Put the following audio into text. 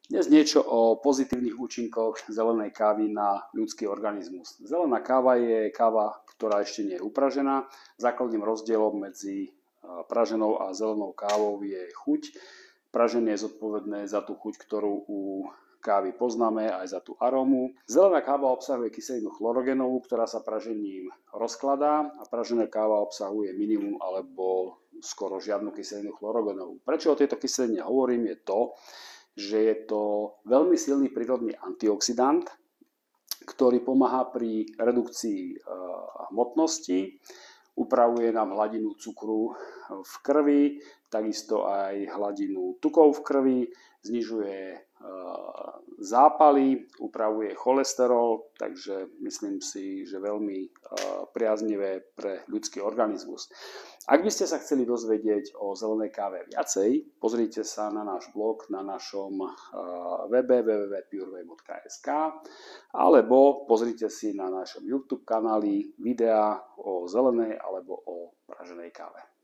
Dnes niečo o pozitívnych účinkoch zelenej kávy na ľudský organizmus. Zelená káva je káva, ktorá ešte nie je upražená. Základným rozdielom medzi praženou a zelenou kávou je chuť. Praženie je zodpovedné za tú chuť, ktorú u kávy poznáme, aj za tú arómu. Zelená káva obsahuje kyselinu chlorogenovú, ktorá sa pražením rozkladá a pražená káva obsahuje minimum alebo skoro žiadnu kyselinu chlorogenovú. Prečo o tejto kyseline hovorím je to, že je to veľmi silný prírodný antioxidant, ktorý pomáha pri redukcii hmotnosti, upravuje nám hladinu cukru v krvi, takisto aj hladinu tukov v krvi, znižuje zápaly, upravuje cholesterol, takže myslím si, že veľmi priaznivé pre ľudský organizmus. Ak by ste sa chceli dozvedieť o zelenej káve viacej, pozrite sa na náš blog na našom webe www.pureway.sk alebo pozrite si na našom YouTube kanáli videá o zelenej alebo o praženej káve.